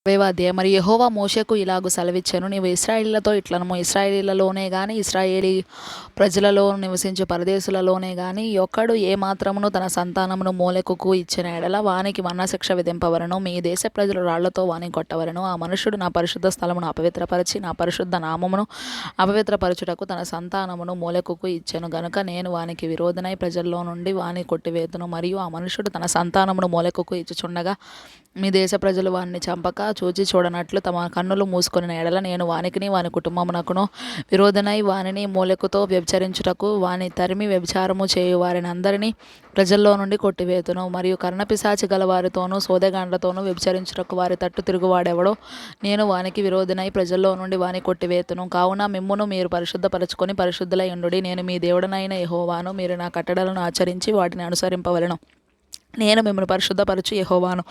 అధ్యాయం. మరి యెహోవా మోషేకు ఇలాగు సెలవిచ్చెను, నీవు ఇశ్రాయేలీయులతో ఇట్లనుము, ఇశ్రాయేలీయులలోనే గాని ఇశ్రాయేలీ ప్రజలలో నివసించు పరదేశులలోనే గాని ఒక్కడు ఏ మాత్రమును తన సంతానమును మోలెకుకు ఇచ్చిన ఎడల వానికి మరణశిక్ష విధింపవలెను. మీ దేశ ప్రజలు రాళ్లతో వానిని కొట్టవలెను. ఆ మనుష్యుడు నా పరిశుద్ధ స్థలమును అపవిత్రపరచి నా పరిశుద్ధ నామమును అపవిత్రపరచుటకు తన సంతానమును మోలెకుకు ఇచ్చెను గనుక నేను వానికి విరోధినై ప్రజల్లో నుండి వాని కొట్టివేతును. మరియు ఆ మనుష్యుడు తన సంతానమును మోలెకుకు ఇచ్చుచుండగా మీ దేశ ప్రజలు వానిని చంపక చూచి చూడనట్లు తమ కన్నులు మూసుకొనిన ఎడల నేను వానికిని వాని కుటుంబమునకును విరోధనై వానిని మూలెకుతో వ్యభిచరించుటకు వాని తరిమి వ్యభిచారము చేయు వారిని అందరినీ ప్రజల్లో నుండి కొట్టివేతును. మరియు కర్ణపిశాచి గల వారితోనూ సోదెగాండ్లతోనూ వ్యభిచరించుటకు వారి తట్టు తిరుగువాడెవడో నేను వానికి విరోధినై ప్రజల్లో నుండి వాని కొట్టివేతును. కావున మిమ్మును మీరు పరిశుద్ధపరచుకొని పరిశుద్ధులై ఉండుడి. నేను మీ దేవుడనైన యెహోవాను. మీరు నా కట్టడలను ఆచరించి వాటిని అనుసరింపవలెను. నేను మిమ్మల్ని పరిశుద్ధపరచు యెహోవాను.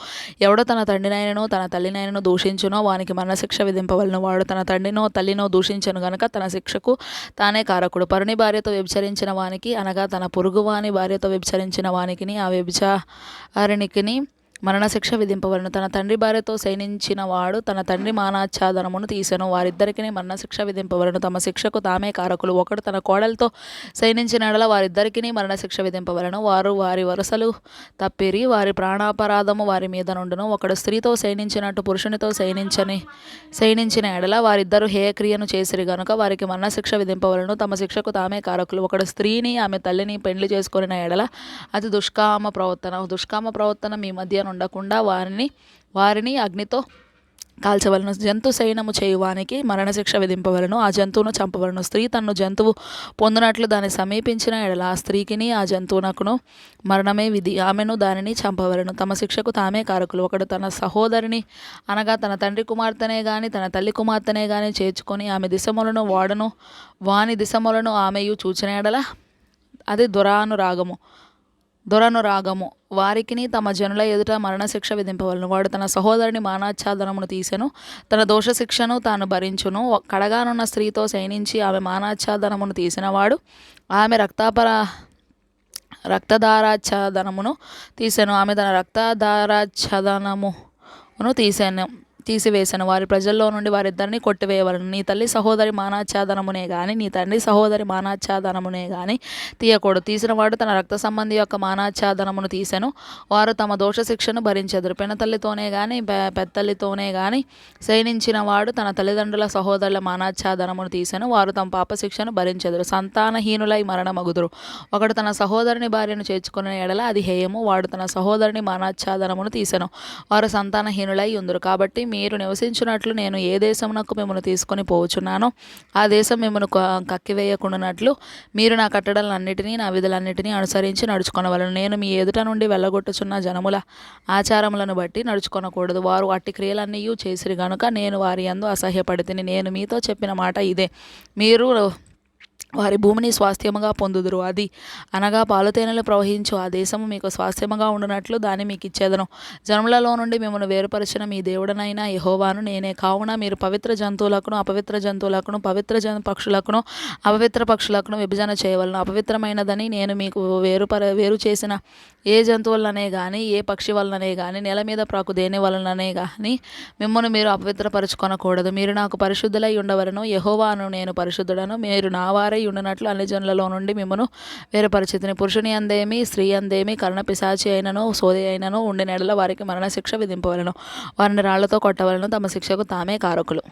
ఎవడో తన తండ్రినైనను తన తల్లినైనను దూషించునో వానికి మరణశిక్ష విధింపవలెను. వాడు తన తండ్రినో తల్లినో దూషించను గనుక తన శిక్షకు తానే కారకుడు. పరుని భార్యతో వ్యభిచరించిన వానికి అనగా తన పొరుగువాని భార్యతో వ్యభిచరించిన వానికిని ఆ వ్యభిచారిణికిని మరణశిక్ష విధింపవలెను. తన తండ్రి భార్యతో శయనించిన వాడు తన తండ్రి మానాచ్ఛాదనమును తీసెను. వారిద్దరికిని మరణశిక్ష విధింపవలెను. తమ శిక్షకు తామే కారకులు. ఒకడు తన కోడలితో శయనించిన ఎడల వారిద్దరికిని మరణశిక్ష విధింపవలెను. వారు వారి వరసలు తప్పిరి, వారి ప్రాణాపరాధము వారి మీద నుండును. ఒకడు స్త్రీతో శయనించినట్టు పురుషునితో శయనించిన ఎడల వారిద్దరు హేయక్రియను చేసిరి గనుక వారికి మరణశిక్ష విధింపవలెను. తమ శిక్షకు తామే కారకులు. ఒకడు స్త్రీని ఆమె తల్లిని పెండ్లి చేసుకొనిన ఎడల అది దుష్కామ ప్రవర్తన మీ మధ్య ఉండకుండా వారిని అగ్నితో కాల్చవలను. జంతు శయనము చేయువానికి మరణశిక్ష విధింపవలను. ఆ జంతువును చంపవలను. స్త్రీ తన్ను జంతువు పొందినట్లు దాన్ని సమీపించిన ఎడల ఆ స్త్రీకిని ఆ జంతువునకును మరణమే విధి. ఆమెను దానిని చంపవలను. తమ శిక్షకు తామే కారకులు. ఒకడు తన సహోదరిని అనగా తన తండ్రి కుమార్తెనే గాని తన తల్లి కుమార్తెనే గాని చేర్చుకొని ఆమె దిశములను వాడను వాని దిశములను ఆమెయు చూచిన ఎడల అది దొరనురాగము. వారికిని తమ జనుల ఎదుట మరణశిక్ష విధింపవలను. వాడు తన సహోదరుని మానాచ్ఛాదనమును తీసెను, తన దోషశిక్షను తాను భరించును. కడగానున్న స్త్రీతో శయనించి ఆమె మానాచ్ఛాదనమును తీసినవాడు ఆమె రక్తధారాచ్ఛాదనమును తీసెను. ఆమె తన రక్తధారాచ్ఛాదనమును తీసివేసెను. వారి ప్రజల్లో నుండి వారిద్దరిని కొట్టివేయవలను. నీ తల్లి సహోదరి మానాచ్ఛాదనమునే గాని నీ తండ్రి సహోదరి మానాచ్ఛాదనమునే గాని తీయకూడదు. తీసినవాడు తన రక్త సంబంధి యొక్క మానాచ్ఛాదనమును తీసెను. వారు తమ దోషశిక్షను భరించెదరు. పెనతల్లితోనే గాని పెద్దల్లితోనే గాని శయనించిన వాడు తన తల్లిదండ్రుల సహోదరుల మానాచ్ఛాదనమును తీసెను. వారు తమ పాపశిక్షను భరించెదరు. సంతానహీనులై మరణమగుదురు. ఒకడు తన సహోదరుని భార్యను చేర్చుకున్న ఎడల అది హేయము. వాడు తన సహోదరుని మానాచ్ఛాదనమును తీసెను. వారు సంతానహీనులై ఉందురు. కాబట్టి మీరు నివసించున్నట్లు నేను ఏ దేశమునకు మిమ్మల్ని తీసుకొని పోవచ్చున్నానో ఆ దేశం మిమ్మల్ని కక్కివేయకుండానట్లు మీరు నా కట్టడలన్నిటినీ నా విధులన్నిటినీ అనుసరించి నడుచుకొనవలెను. నేను మీ ఎదుట నుండి వెళ్ళగొట్టుచున్న జనముల ఆచారములను బట్టి నడుచుకొనకూడదు. వారు అట్టి క్రియలన్నీ చేసిరి గనుక నేను వారి యందు అసహ్యపడితిని. నేను మీతో చెప్పిన మాట ఇదే, మీరు వారి భూమిని స్వాస్థ్యముగా పొందుదురు. అది అనగా పాలుతేనెలు ప్రవహించు ఆ దేశము మీకు స్వాస్థ్యముగా ఉండునట్లు దాన్ని మీకు ఇచ్చేదను. జనములలో నుండి మిమ్మల్ని వేరుపరిచిన మీ దేవుడనైన యెహోవాను నేనే. కావున మీరు పవిత్ర జంతువులకును అపవిత్ర జంతువులకును పక్షులకును అపవిత్ర పక్షులకును విభజన చేయవలను. అపవిత్రమైనదని నేను మీకు వేరు చేసిన ఏ జంతువులనే గాని ఏ పక్షి వలననే గాని నేల మీద ప్రాకు దేని వలననే గాని మిమ్మల్ని మీరు అపవిత్రపరచుకొనకూడదు. మీరు నాకు పరిశుద్ధులై ఉండవలను. యెహోవాను నేను పరిశుద్ధుడను. మీరు నా వారై ఉండునట్లు అన్ని జనులలో నుండి మిమ్మను వేరుపరిచితిని. పురుషుని అందేమి స్త్రీ అందేమి కర్ణపిశాచి అయినను సోదె అయినను ఉండిన ఎడల వారికి మరణశిక్ష విధింపవలను. వారిని రాళ్లతో కొట్టవలను. తమ శిక్షకు తామే కారకులు.